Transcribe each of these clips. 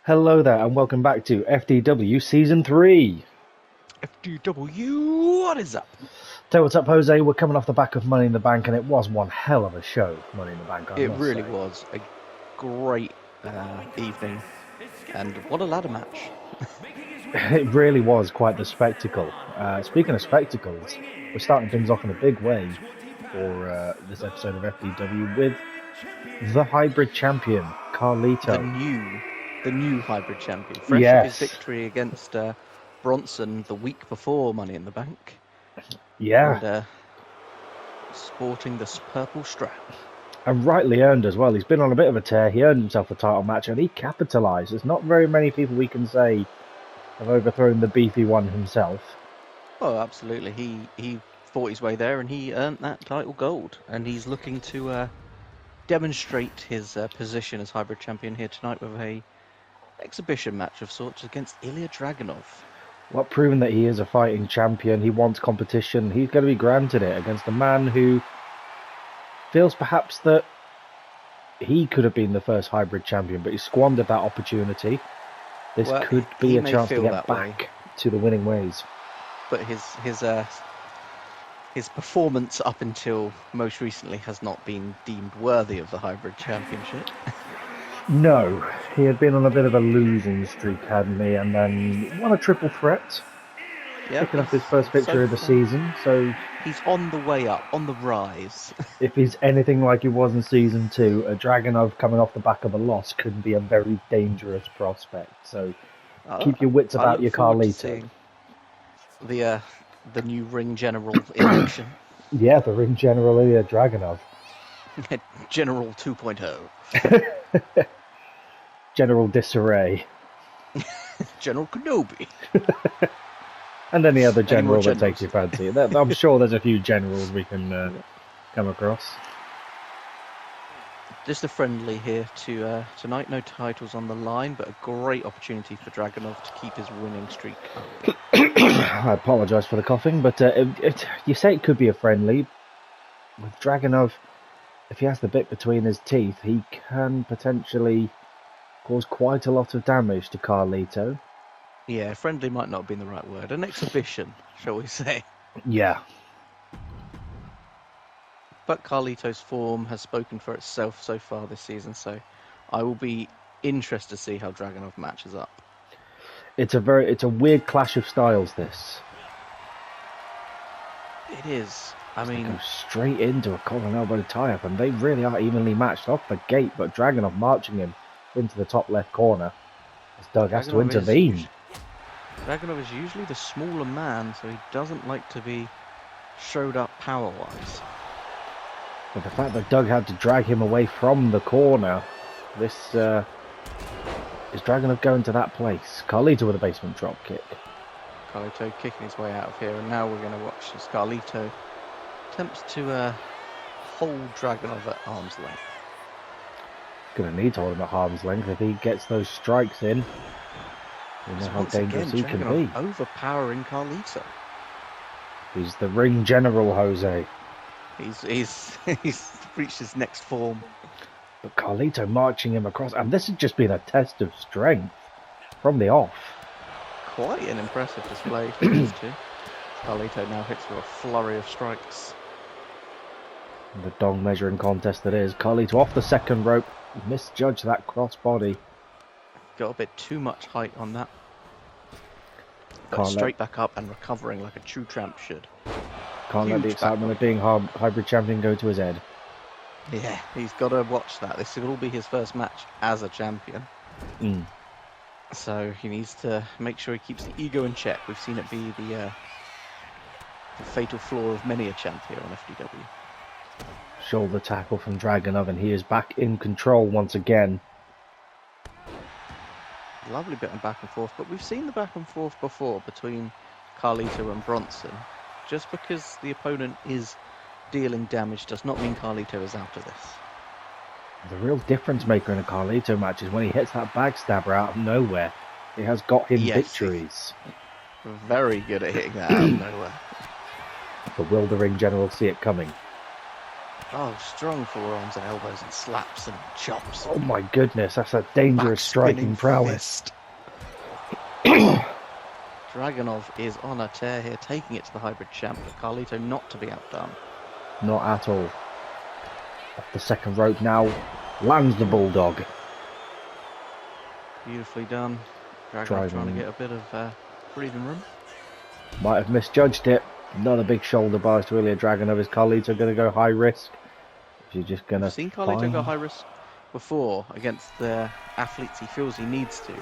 Hello there, and welcome back to FDW Season 3. FDW, what is up? Tell you what's up, Jose. We're coming off the back of Money in the Bank, and it was one hell of a show, Money in the Bank, I It must really say. was a great evening, and what a ladder match. It really was quite the spectacle. Speaking of spectacles, we're starting things off in a big way for this episode of FDW with the hybrid champion, Carlito. The new hybrid champion. Fresh of his victory against Bronson the week before Money in the Bank. Yeah. And sporting this purple strap. And rightly earned as well. He's been on a bit of a tear. He earned himself a title match, and he capitalised. There's not very many people we can say have overthrown the beefy one himself. Oh, absolutely. He fought his way there, and he earned that title gold. And he's looking to demonstrate his position as hybrid champion here tonight with a exhibition match of sorts against Ilya Dragunov. Well, proving that he is a fighting champion, he wants competition, he's going to be granted it against a man who feels perhaps that he could have been the first hybrid champion, but he squandered that opportunity. This could be a chance to get back to the winning ways. But his performance up until most recently has not been deemed worthy of the hybrid championship. No, he had been on a bit of a losing streak, hadn't he? And then won a triple threat, picking up his first victory of the season. So he's on the way up, on the rise. If he's anything like he was in Season 2, a Dragunov coming off the back of a loss could be a very dangerous prospect. So keep your wits about your Carlito. The new ring general in action. Yeah, the ring general Ilya Dragunov. General 2.0. General Disarray. General Kenobi. And any other general that takes your fancy. I'm sure there's a few generals we can come across. Just a friendly here to tonight. No titles on the line, but a great opportunity for Dragunov to keep his winning streak up. I apologise for the coughing, but you say it could be a friendly. With Dragunov, if he has the bit between his teeth, he can potentially cause quite a lot of damage to Carlito. Yeah, friendly might not have been the right word. An exhibition, shall we say. Yeah. But Carlito's form has spoken for itself so far this season, so I will be interested to see how Dragunov matches up. It's a weird clash of styles, this. It is. I mean, they go straight into a collar and elbow tie-up, and they really are evenly matched off the gate, but Dragunov marching him into the top left corner as Doug has to intervene. Dragunov is usually the smaller man, so he doesn't like to be showed up power-wise. But the fact that Doug had to drag him away from the corner, this is Dragunov going to that place. Carlito with a basement drop kick. Carlito kicking his way out of here, and now we're going to watch as Carlito attempts to hold Dragunov at arm's length. Going to need to hold him at arm's length if he gets those strikes in. You know how dangerous he can be. Overpowering Carlito. He's the ring general, Jose. He's reached his next form. But Carlito marching him across, and this has just been a test of strength from the off. Quite an impressive display for these two. Carlito now hits with a flurry of strikes. And the dong measuring contest that is. Carlito off the second rope, misjudged that crossbody. Got a bit too much height on that. But straight back up and recovering like a true tramp should. Can't let the excitement of being hybrid champion go to his head. Yeah, he's got to watch that. This will be his first match as a champion. So he needs to make sure he keeps the ego in check. We've seen it be the fatal flaw of many a champ here on FDW. Shoulder tackle from Dragunov, and he is back in control once again. Lovely bit of back and forth, but we've seen the back and forth before between Carlito and Bronson. Just because the opponent is dealing damage does not mean Carlito is out of this. The real difference maker in a Carlito match is when he hits that backstabber out of nowhere. It has got him victories. Very good at hitting that out of nowhere. But will the ring general see it coming? Oh, strong forearms and elbows and slaps and chops. Oh my goodness, that's a dangerous striking prowess. Dragunov is on a tear here, taking it to the hybrid champ, but Carlito not to be outdone. Not at all. Off the second rope now, lands the bulldog. Beautifully done. Dragunov trying to get a bit of breathing room. Might have misjudged it. Another big shoulder barge to Ilya Dragunov. Is Carlito going to go high risk? Is he just going to... I've seen Carlito go high risk before against the athletes he feels he needs to,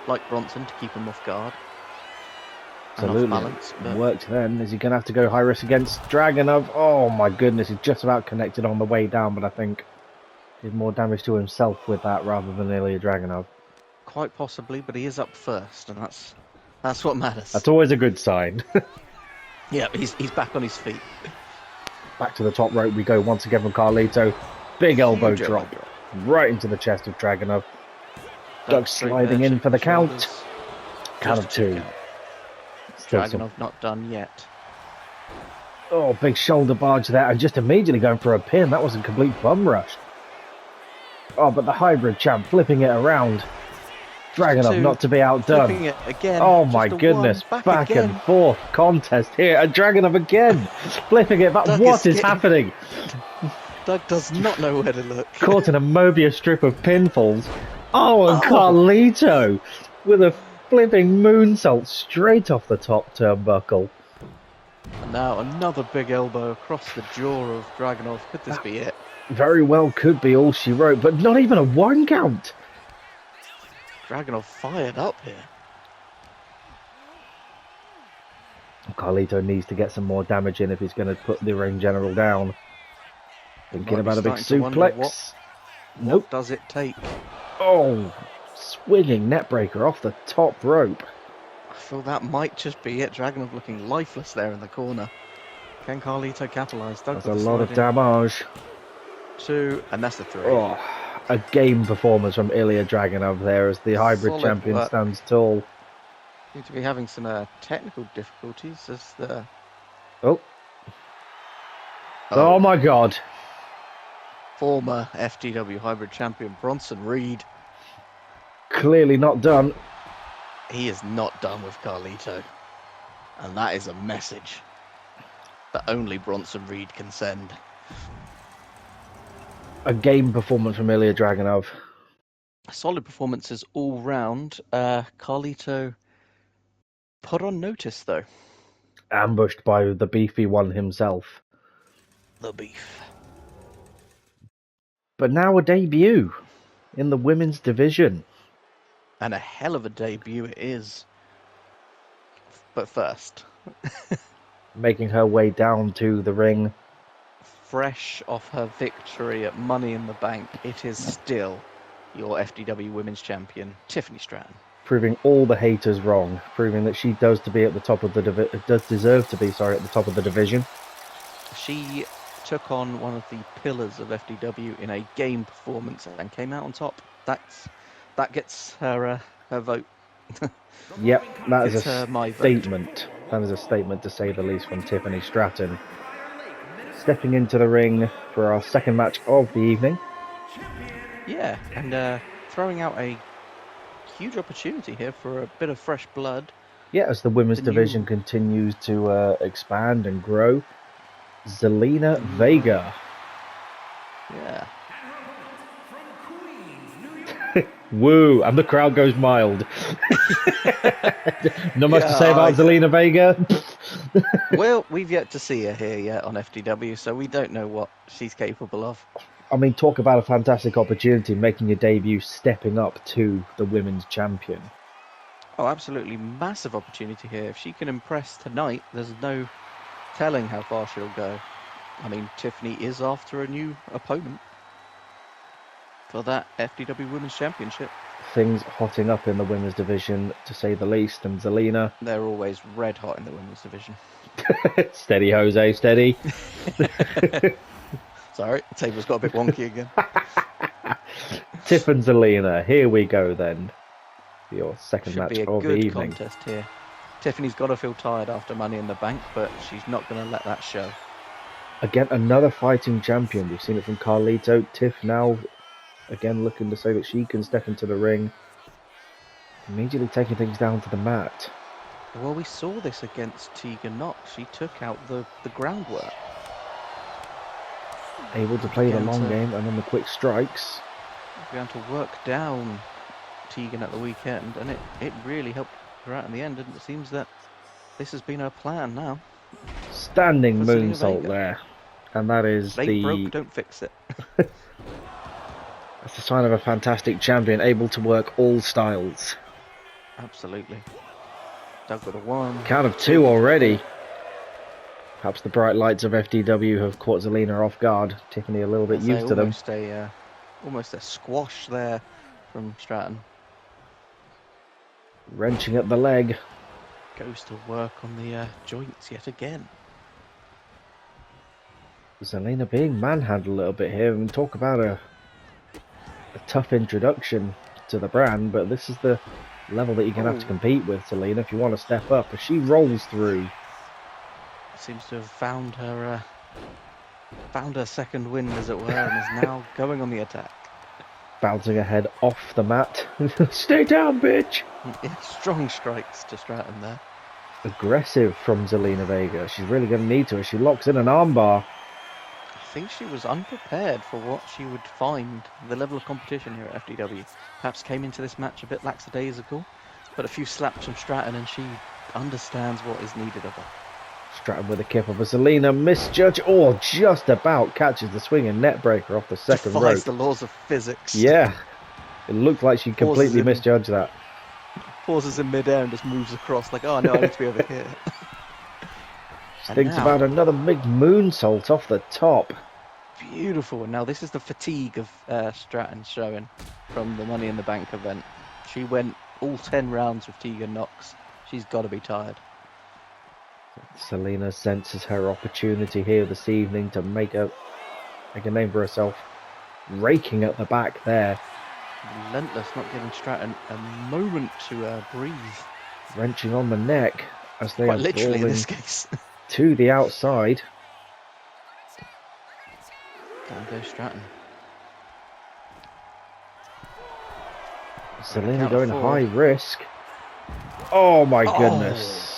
like Bronson, to keep him off guard. Absolutely. Balance, but... Worked then. Is he going to have to go high risk against Dragunov? Oh my goodness, he's just about connected on the way down, but I think did more damage to himself with that rather than Ilya Dragunov. Quite possibly, but he is up first, and that's what matters. That's always a good sign. Yeah, he's back on his feet. Back to the top rope we go once again from Carlito. Big elbow drop right into the chest of Dragunov. Doug sliding in for the count. Count of two. Dragunov not done yet. Oh, big shoulder barge there, and just immediately going for a pin. That was a complete bum rush. Oh, but the hybrid champ flipping it around. Dragunov not to be outdone. Flipping it again. Oh my goodness, back and forth contest here, and Dragunov again flipping it back. What is happening? Doug does not know where to look. Caught in a Mobius strip of pinfalls. Oh, and Carlito with a flipping moonsault straight off the top turnbuckle. And now another big elbow across the jaw of Dragunov. Could this be it? Very well could be all she wrote, but not even a one count. Dragunov fired up here. Carlito needs to get some more damage in if he's going to put the ring general down. Thinking about a big suplex. What does it take? Oh, swinging neckbreaker off the top rope. I feel that might just be it. Dragunov looking lifeless there in the corner. Can Carlito capitalise? That's a lot of damage. 2, and that's the 3. Oh, a game performance from Ilya Dragunov there as the hybrid champion stands tall. Seem to be having some technical difficulties as the... Oh my god. Former FDW hybrid champion Bronson Reed. Clearly not done. He is not done with Carlito. And that is a message that only Bronson Reed can send. A game performance from Ilya Dragunov. Solid performances all round. Carlito put on notice though. Ambushed by the beefy one himself. The beef. But now a debut in the women's division. And a hell of a debut it is. But first. Making her way down to the ring. Fresh off her victory at Money in the Bank, it is still your FDW Women's Champion, Tiffany Stratton. Proving all the haters wrong. Proving that she does deserve to be at the top of the division. She took on one of the pillars of FDW in a game performance and came out on top. That gets her vote. Yep, that is a statement. That is a statement to say the least from Tiffany Stratton. Stepping into the ring for our second match of the evening. Yeah, and throwing out a huge opportunity here for a bit of fresh blood. Yeah, as the women's division continues to expand and grow. Zelina Vega. Yeah. Woo, and the crowd goes mild. Not much to say about Zelina Vega. Well, we've yet to see her here yet on FDW, so we don't know what she's capable of. I mean, talk about a fantastic opportunity, making your debut, stepping up to the women's champion. Oh, absolutely massive opportunity here. If she can impress tonight, there's no telling how far she'll go. I mean, Tiffany is after a new opponent for that FDW Women's Championship. Things hotting up in the women's division, to say the least, and Zelina... They're always red hot in the women's division. Steady, Jose, steady. Sorry, the table's got a bit wonky again. Tiff and Zelina, here we go then. Your second match of the evening. Should be a good contest here. Tiffany's got to feel tired after Money in the Bank, but she's not going to let that show. Again, another fighting champion. We've seen it from Carlito. Tiff now, again, looking to say that she can step into the ring. Immediately taking things down to the mat. Well, we saw this against Tegan Knox. She took out the groundwork. Able to play the long game and then the quick strikes. Began to work down Tegan at the weekend, and it really helped her out in the end. And it seems that this has been her plan now. Standing moonsault there. And that is broke, don't fix it. That's the sign of a fantastic champion, able to work all styles. Absolutely. Dug with a 1. Count of 2 already. Perhaps the bright lights of FDW have caught Zelina off guard. Tiffany a little bit used to them. Almost a squash there from Stratton. Wrenching at the leg. Goes to work on the joints yet again. Zelina being manhandled a little bit here. And talk about a tough introduction to the brand, but this is the level that you're going to have to compete with, Zelina, if you want to step up. As she rolls through. Seems to have found her second wind, as it were, and is now going on the attack. Bouncing her head off the mat. Stay down, bitch! Yeah, strong strikes to Stratton there. Aggressive from Zelina Vega. She's really going to need to as she locks in an armbar. I think she was unprepared for what she would find, the level of competition here at FDW. Perhaps came into this match a bit lackadaisical, but a few slaps from Stratton and she understands what is needed of her. Stratton with a kick of a Zelina, misjudge, or just about catches the swinging net breaker off the second rope. Defies the laws of physics. Yeah, it looked like she completely misjudged that. Pauses in midair and just moves across like, oh no, I need to be over here. She thinks about another big moonsault off the top. Beautiful. And now this is the fatigue of Stratton showing from the Money in the Bank event. She went all 10 rounds with Tegan Knox. She's got to be tired. Zelina senses her opportunity here this evening to make a name for herself. Raking at the back there. Relentless, not giving Stratton a moment to breathe. Wrenching on the neck as they quite are literally in falling this case. to the outside. Down goes Stratton. Zelina going high risk. Oh my goodness.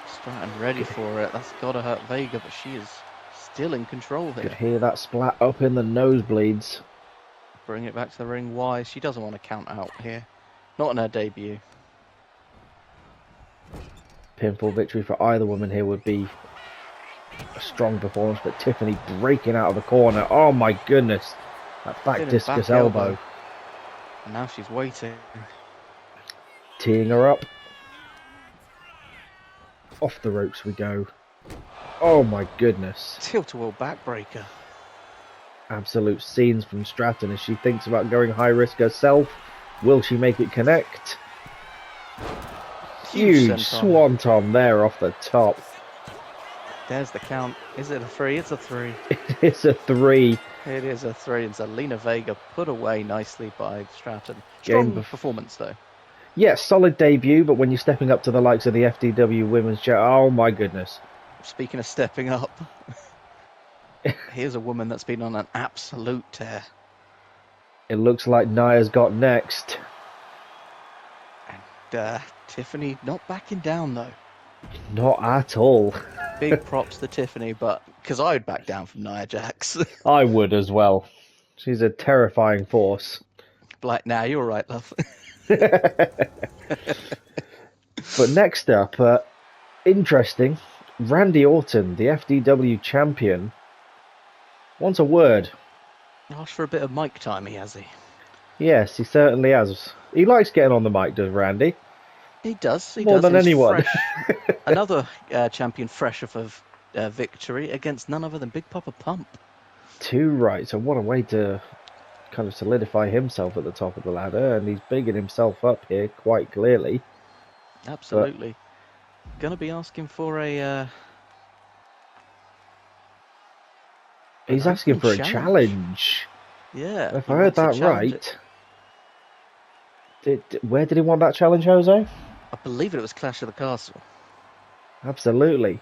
Stratton ready for it. That's got to hurt Vega, but she is still in control here. Could hear that splat up in the nosebleeds. Bring it back to the ring wise. She doesn't want to count out here. Not on her debut. Pinfall victory for either woman here would be a strong performance, but Tiffany breaking out of the corner. Oh my goodness. That back discus elbow. And now she's waiting. Teeing her up. Off the ropes we go. Oh my goodness. Tilt-a-whirl backbreaker. Absolute scenes from Stratton as she thinks about going high risk herself. Will she make it connect? Huge swanton there off the top. There's the count. Is it a 3? It's a 3. It is a 3. It is a 3. And Zelina Vega put away nicely by Stratton. Strong performance though. Yeah, solid debut, but when you're stepping up to the likes of the FDW Women's Chair, oh my goodness. Speaking of stepping up, here's a woman that's been on an absolute tear. It looks like Naya's got next. And Tiffany not backing down though. Not at all. Big props to Tiffany, but because I would back down from Nia Jax. I would as well. She's a terrifying force. Like, now you're right, love. But next up, interesting, Randy Orton, the FDW champion, wants a word. Asked for a bit of mic time, has he? Yes, he certainly has. He likes getting on the mic, does Randy? He does. More than anyone. Another champion fresh off of victory against none other than Big Papa Pump. Too right. So what a way to kind of solidify himself at the top of the ladder, and he's bigging himself up here quite clearly. Absolutely. Gonna be asking for a... He's asking for a challenge. Yeah. If I heard that right... Where did he want that challenge, Jose? I believe it was Clash of the Castle. Absolutely.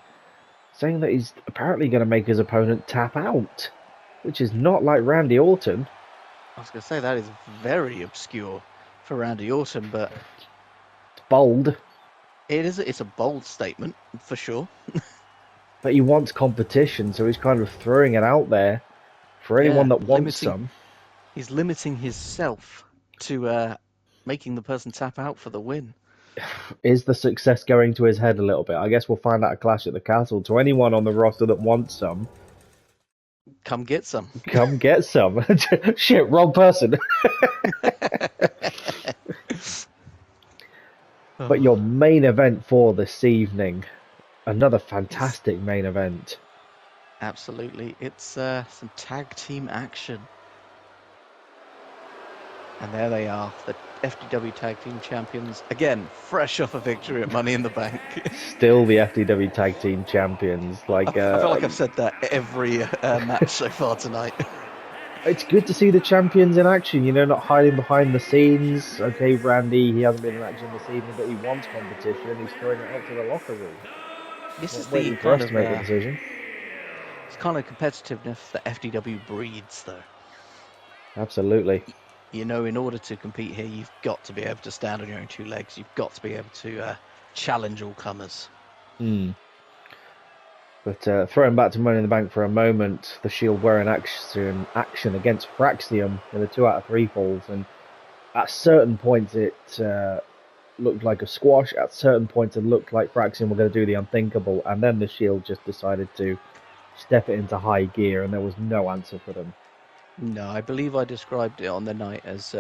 saying that he's apparently going to make his opponent tap out, which is not like Randy Orton. I was going to say that is very obscure for Randy Orton, but It's bold. it's a bold statement for sure. But he wants competition, so he's kind of throwing it out there for anyone that wants some. He's limiting himself to making the person tap out for the win. Is the success going to his head a little bit? I guess we'll find out at Clash at the Castle. To anyone on the roster that wants some, come get some. Come get some. Shit, wrong person. But your main event for this evening, another fantastic main event. Absolutely. It's some tag team action. And there they are, the FDW Tag Team Champions. Again, fresh off a victory at Money in the Bank. Still the FDW Tag Team Champions. I feel like I've said that every match so far tonight. It's good to see the champions in action, not hiding behind the scenes. Okay, Randy, he hasn't been in action this evening, but he wants competition. He's throwing it out to the locker room. This is the kind to make the decision. It's kind of competitiveness that FDW breeds, though. Absolutely. In order to compete here, you've got to be able to stand on your own two legs. You've got to be able to challenge all comers. But throwing back to Money in the Bank for a moment, the Shield were in action against Fraxium in the 2 out of 3 falls, and at certain points it looked like a squash. At certain points it looked like Fraxium were going to do the unthinkable, and then the Shield just decided to step it into high gear, and there was no answer for them. No, I believe I described it on the night as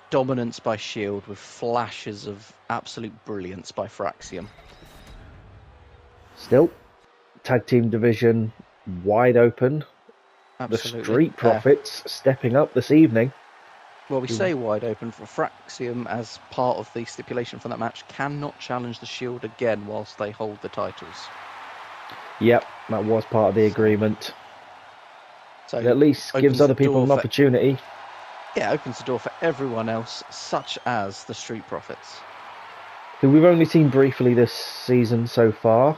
dominance by Shield with flashes of absolute brilliance by Fraxium. Still, tag team division wide open. Absolutely. The Street Profits stepping up this evening. Well, we say wide open. For Fraxium, as part of the stipulation for that match, cannot challenge the Shield again whilst they hold the titles. Yep, that was part of the agreement. So it at least gives other people an opportunity. Yeah, opens the door for everyone else, such as the Street Profits, who we've only seen briefly this season so far.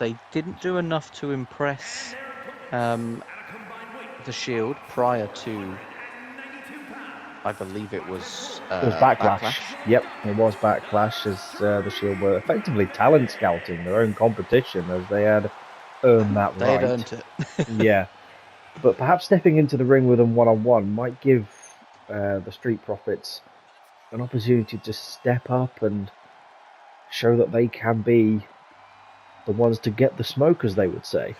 They didn't do enough to impress the Shield prior to, I believe it was Backlash. Yep, it was Backlash, as the Shield were effectively talent scouting their own competition, as they had earned that right. They had earned it. Yeah. But perhaps stepping into the ring with them one-on-one might give the Street Profits an opportunity to step up and show that they can be the ones to get the smoke, as they would say.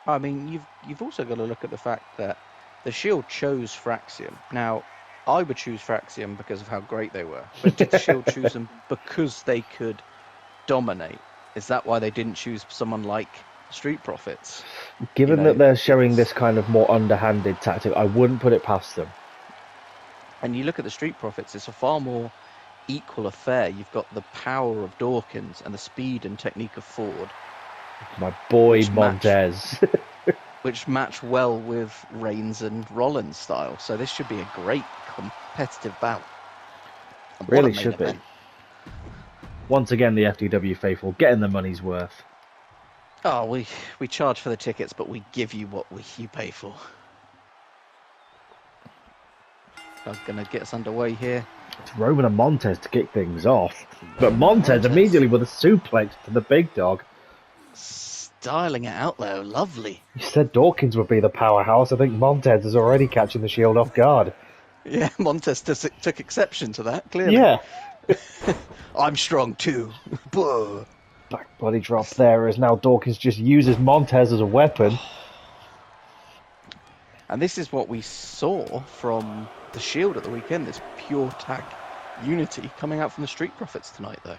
I mean, you've also got to look at the fact that the Shield chose Fraxium. Now, I would choose Fraxium because of how great they were, but did the Shield choose them because they could dominate? Is that why they didn't choose someone like Street Profits? Given that they're showing this kind of more underhanded tactic, I wouldn't put it past them. And you look at the Street Profits, it's a far more equal affair. You've got the power of Dawkins and the speed and technique of Ford. My boy Montez. Which match well with Reigns and Rollins' style. So this should be a great competitive bout. Really should be. Once again, the FDW faithful getting the money's worth. Oh, we charge for the tickets, but we give you what you pay for. I'm going to get us underway here. It's Roman and Montez to kick things off. But Montez immediately with a suplex to the big dog. Styling it out there, lovely. You said Dawkins would be the powerhouse. I think Montez is already catching the Shield off guard. Yeah, Montez took exception to that, clearly. Yeah. I'm strong too. Back body drop there as now Dawkins just uses Montez as a weapon. And this is what we saw from the Shield at the weekend, this pure tag unity coming out from the Street Profits tonight, though.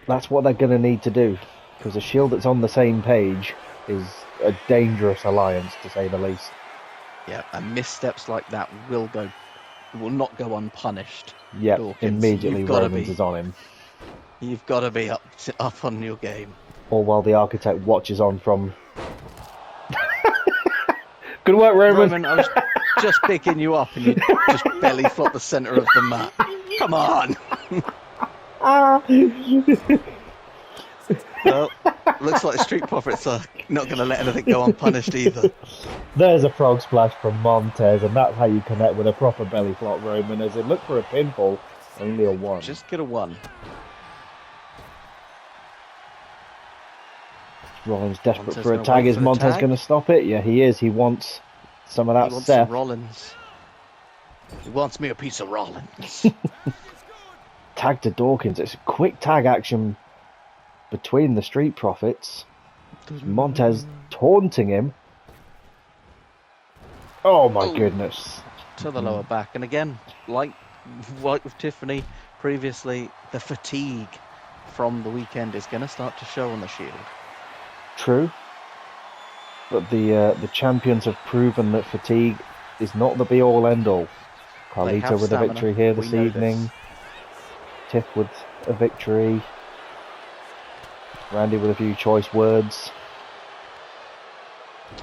That's what they're going to need to do, because a Shield that's on the same page is a dangerous alliance, to say the least. Yeah, and missteps like that will not go unpunished. Yeah, immediately Romans is on him. You've got to be up on your game. All while the Architect watches on from... Good work, Roman. I was just picking you up and you just belly flop the centre of the mat. Come on. Well, Looks like the Street Profits are not going to let anything go unpunished either. There's a frog splash from Montez, and that's how you connect with a proper belly flop, Roman, as they look for a pinfall, only a 1. Just get a 1. Rollins desperate Montez for a gonna tag. wait Is for the Montez tag? going to stop it? Yeah, he is. He wants some of that He wants Seth. some Rollins. He wants me a piece of Rollins. Tag to Dawkins. It's a quick tag action between the Street Profits. Montez taunting him. Oh my goodness. To the lower back. And again, like with Tiffany previously, the fatigue from the weekend is going to start to show on the Shield. True. But the champions have proven that fatigue is not the be-all, end-all. Carlito with a stamina. victory here We this know evening. this. Tiff with a victory. Randy with a few choice words.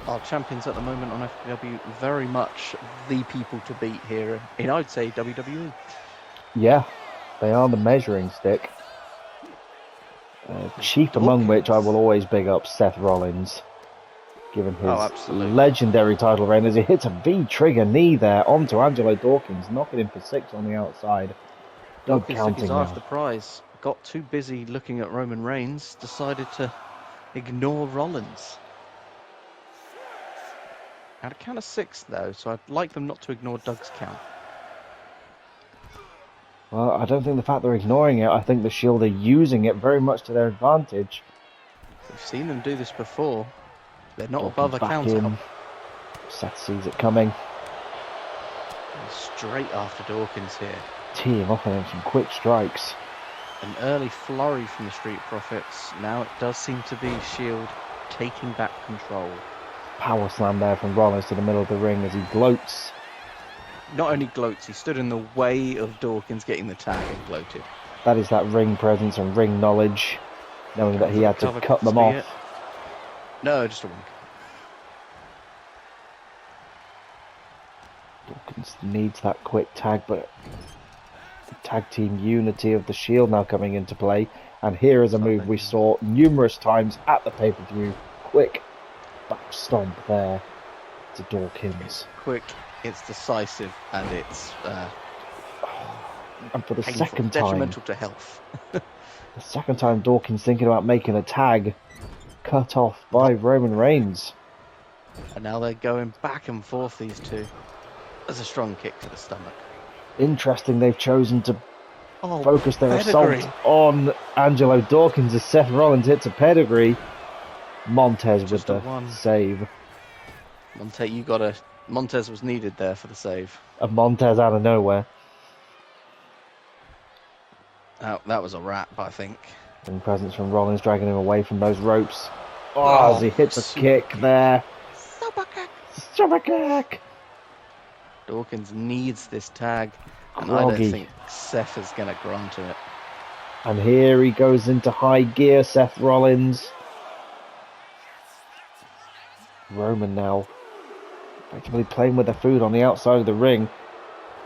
Our champions at the moment on FDW, very much the people to beat here in, I'd say, WWE. Yeah, they are the measuring stick. Chief among which I will always big up Seth Rollins, given his legendary title reign, as he hits a V-trigger knee there onto Angelo Dawkins, knocking him for 6 on the outside. Dawkins took his eye off the prize, got too busy looking at Roman Reigns, decided to ignore Rollins. At a count of 6 though, so I'd like them not to ignore Doug's count. Well, I don't think the fact they're ignoring it, I think the Shield are using it very much to their advantage. We've seen them do this before. They're not Dawkins above a back count in. out. Seth sees it coming. Straight after Dawkins here. Team offering some quick strikes. An early flurry from the Street Profits. Now it does seem to be Shield taking back control. Power slam there from Rollins to the middle of the ring as he gloats. Not only gloats, he stood in the way of Dawkins getting the tag and gloated. That is that ring presence and ring knowledge, knowing that he had to cut them off. No, just a wink. Dawkins needs that quick tag, but the tag team unity of the Shield now coming into play. And here is a move we saw numerous times at the pay-per-view. Quick back stomp there to Dawkins. It's quick, it's decisive, and it's and for the painful, second time, detrimental to health. the second time Dawkins thinking about making a tag, cut off by Roman Reigns. And now they're going back and forth, these two. There's a strong kick to the stomach. Interesting, they've chosen to focus their assault on Angelo Dawkins as Seth Rollins hits a pedigree. Montez with the save. Montez was needed there for the save. A Montez out of nowhere. Oh, that was a wrap, I think. And presence from Rollins dragging him away from those ropes. As he hits a kick there. Super kick! Dawkins needs this tag, and I don't think Seth is going to grant him it. And here he goes into high gear, Seth Rollins. Roman now effectively playing with the food on the outside of the ring.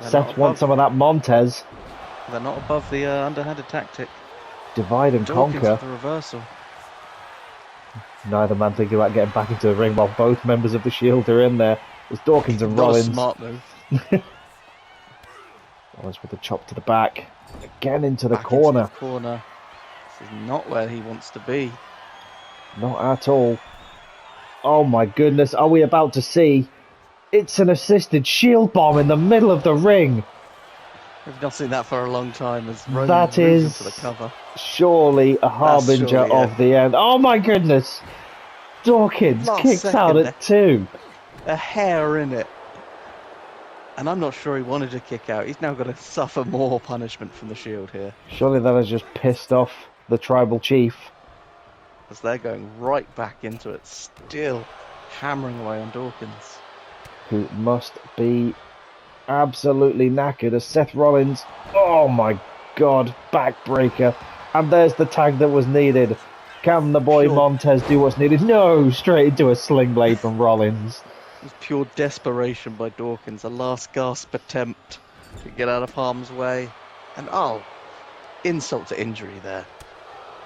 Seth wants some of that Montez. They're not above the underhanded tactic. Divide and Dawkins conquer. with the reversal. Neither man thinking about getting back into the ring while both members of the Shield are in there. It's Dawkins and Rollins. Not a smart move. Rollins with the chop to the back. Again into the Back corner. Into the corner. This is not where he wants to be. Not at all. Oh my goodness, are we about to see? It's an assisted Shield bomb in the middle of the ring. We've not seen that for a long time. As Roman that is for the cover. Surely a harbinger of the end. Oh my goodness! Dawkins kicks out at 2. A hair in it. And I'm not sure he wanted to kick out. He's now got to suffer more punishment from the Shield here. Surely that has just pissed off the tribal chief. As they're going right back into it, still hammering away on Dawkins. Who must be absolutely knackered as Seth Rollins, oh my god, backbreaker. And there's the tag that was needed. Can the boy Montez do what's needed? No, straight into a sling blade from Rollins. It was pure desperation by Dawkins, a last gasp attempt to get out of harm's way. And insult to injury there.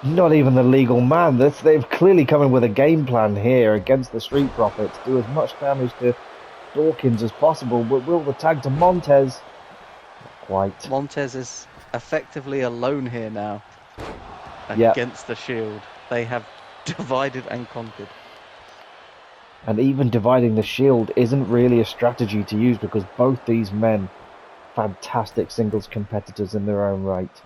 Not even the legal man. They've clearly come in with a game plan here against the Street Profits. Do as much damage to Dawkins as possible, but will the tag to Montez? Not quite. Montez is effectively alone here now Yep. against the Shield. They have divided and conquered. And even dividing the Shield isn't really a strategy to use because both these men, fantastic singles competitors in their own right.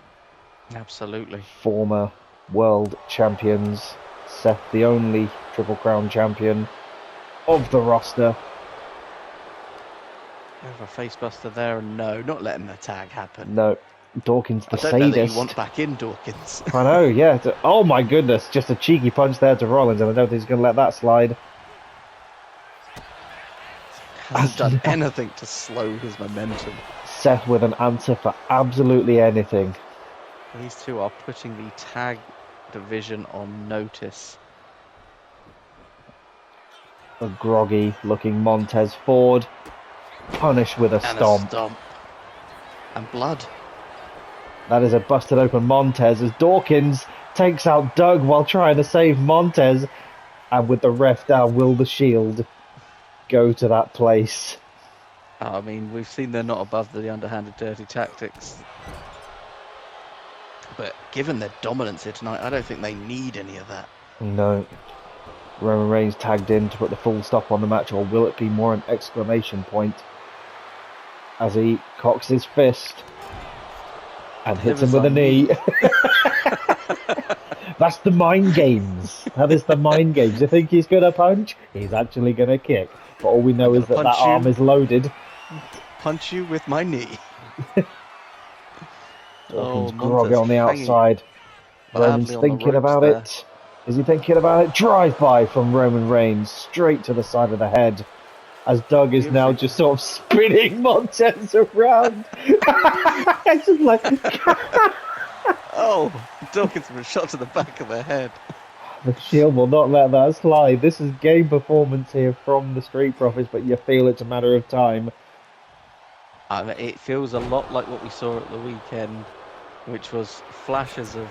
Absolutely. Former world champions. Seth, the only Triple Crown champion of the roster. Have a facebuster there, and no, not letting the tag happen. No, Dawkins the I don't know that sadist. you want back in Dawkins. I know, yeah. Oh my goodness, just a cheeky punch there to Rollins, and I don't think he's going to let that slide. Hasn't done anything to slow his momentum. Seth with an answer for absolutely anything. These two are putting the tag division on notice. A groggy looking Montez Ford, punished with a stomp. And blood. That is a busted open Montez as Dawkins takes out Doug while trying to save Montez. And with the ref down, will the Shield go to that place? I mean, we've seen they're not above the underhanded dirty tactics. But given their dominance here tonight, I don't think they need any of that. No. Roman Reigns tagged in to put the full stop on the match, or will it be more an exclamation point as he cocks his fist and hits him with a knee? That's the mind games. That is the mind games. You think he's going to punch? He's actually going to kick. But all we know is that arm is loaded. Punch you with my knee. Dawkins groggy on the outside. Roman's thinking about it. Is he thinking about it? Drive-by from Roman Reigns, straight to the side of the head. As Doug is now just sort of spinning Montez around. It's just like... Oh, Dawkins was shot to the back of the head. The Shield will not let that slide. This is game performance here from the Street Profits, but you feel it's a matter of time. It feels a lot like what we saw at the weekend, which was flashes of...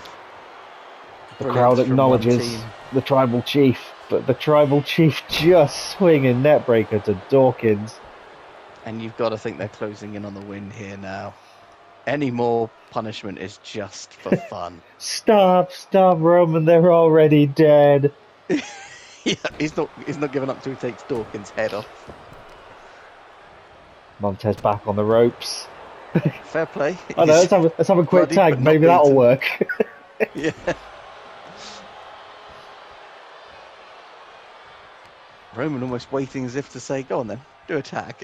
The crowd acknowledges the Tribal Chief, but the Tribal Chief just swinging neckbreaker to Dawkins. And you've got to think they're closing in on the win here now. Any more punishment is just for fun. Stop, Roman, they're already dead. Yeah, he's not giving up till he takes Dawkins' head off. Montez back on the ropes. Fair play. Oh no, let's have a quick tag, maybe that'll work. Yeah. Roman almost waiting as if to say, go on then, do a tag.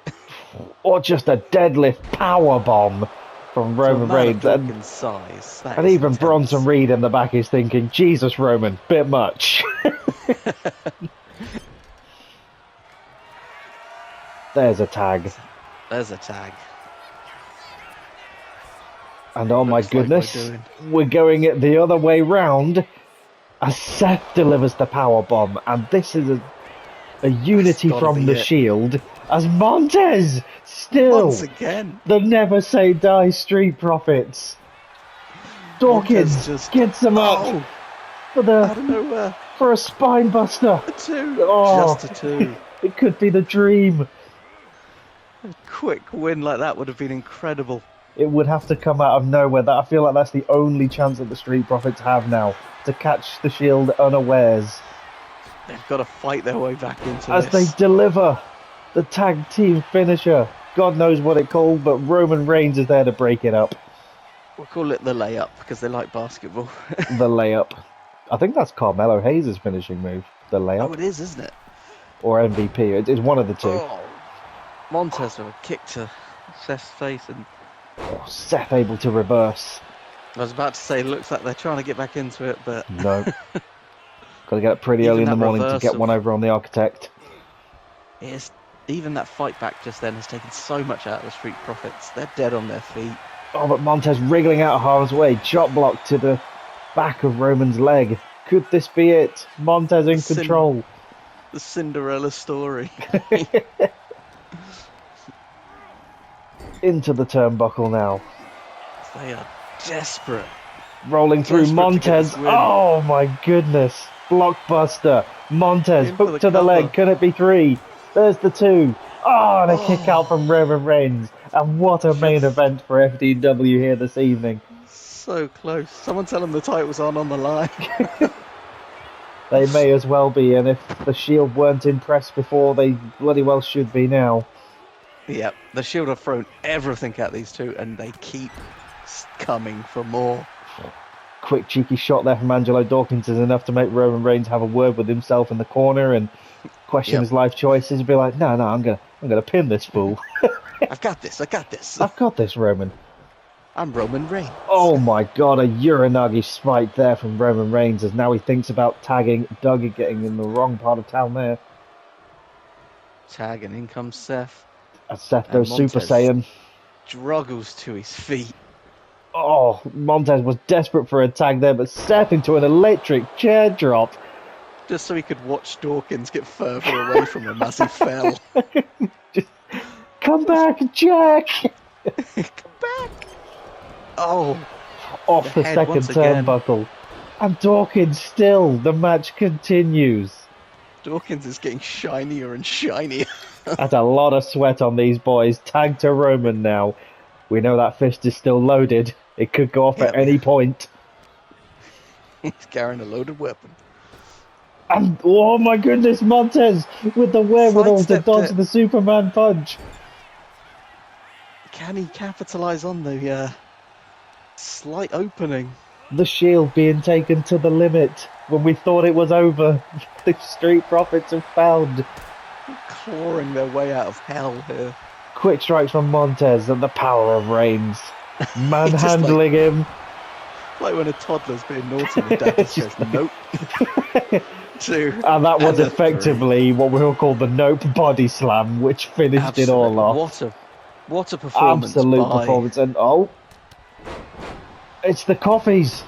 Or just a deadlift power bomb from Roman Reigns. And even intense. Bronson Reed in the back is thinking, Jesus, Roman, bit much. There's a tag. There's a tag. And oh my goodness, we're going it the other way round as Seth delivers the power bomb, and this is a unity from the Shield as Montez still once again the never say die Street Profits. Dawkins just gets him up for a spine buster. A two, just a two. It could be the dream. A quick win like that would have been incredible. It would have to come out of nowhere. I feel like that's the only chance that the Street Profits have now to catch the Shield unawares. They've got to fight their way back into as they deliver the tag team finisher. God knows what it called, but Roman Reigns is there to break it up. We'll call it the layup because they like basketball. The layup. I think that's Carmelo Hayes' finishing move. The layup. Oh, it is, isn't it? Or MVP. It's one of the two. Oh, Montez with a kick to Seth's face and... Oh, Seth able to reverse. I was about to say, looks like they're trying to get back into it, but... No. Got to get up pretty early in the morning to get one over on the Architect. Yes, even that fight back just then has taken so much out of the Street Profits. They're dead on their feet. Oh, but Montez wriggling out of harm's way. Chop block to the back of Roman's leg. Could this be it? Montez in control. The Cinderella story. Into the turnbuckle now. They are desperate Rolling through Desperate to get Montez. this win. Oh my goodness. Blockbuster. Montez In for hooked the to the cover. leg. Can it be 3? There's the 2. Oh, and a kick out Oh. from Roman Reigns. And what a main Just- event for FDW here this evening. So close. Someone tell him the title's on the line. They may as well be, and if the Shield weren't impressed before, they bloody well should be now. Yep, the Shield have thrown everything at these two, and they keep coming for more. Quick cheeky shot there from Angelo Dawkins is enough to make Roman Reigns have a word with himself in the corner and question his life choices and be like, no, I'm gonna pin this fool. I've got this. I've got this, Roman. I'm Roman Reigns. Oh my god, a Uranagi spike there from Roman Reigns as now he thinks about tagging Doug and getting in the wrong part of town there. Tag, and in comes Seth. As Seth goes Super Saiyan. Struggles to his feet. Oh, Montez was desperate for a tag there, but Seth into an electric chair drop. Just so he could watch Dawkins get further away from him as he fell. Come back, Jack! Come back! Oh, Off the second turnbuckle. And Dawkins still, the match continues. Dawkins is getting shinier and shinier. That's a lot of sweat on these boys. Tag to Roman now. We know that fist is still loaded. It could go off at any point. He's carrying a loaded weapon. And, oh my goodness, Montez with the wherewithal to dodge the Superman punch. Can he capitalise on the slight opening? The Shield being taken to the limit when we thought it was over. The Street Profits have found. Clawing their way out of hell here. Quick strikes from Montez and the power of Reigns. Manhandling him. Like when a toddler's being naughty and the dad just goes, nope. 2. And that was and effectively what we'll call the nope body slam, which finished it all off. What a performance. Absolute performance. And it's the Coffees.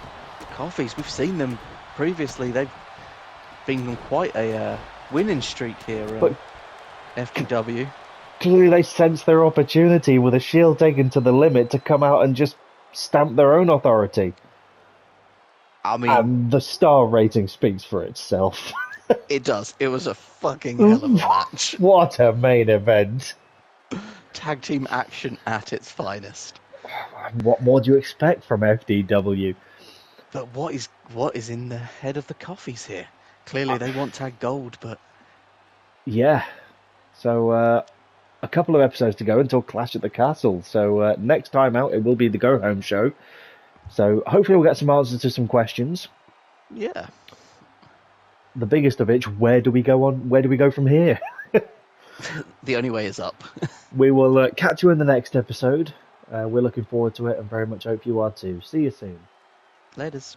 Coffees, we've seen them previously. They've been on quite a winning streak here But FDW. Clearly they sensed their opportunity with a Shield taken to the limit to come out and just stamp their own authority. I mean, and the star rating speaks for itself. It does. It was a fucking hell of a match. What a main event. Tag team action at its finest. What more do you expect from FDW? But what is in the head of the Coffees here? Clearly they want tag gold, but... Yeah. So, a couple of episodes to go until Clash at the Castle. So, next time out, it will be the go-home show. So, hopefully we'll get some answers to some questions. Yeah. The biggest of which, where do we go from here? The only way is up. We will catch you in the next episode. We're looking forward to it and very much hope you are too. See you soon. Laters.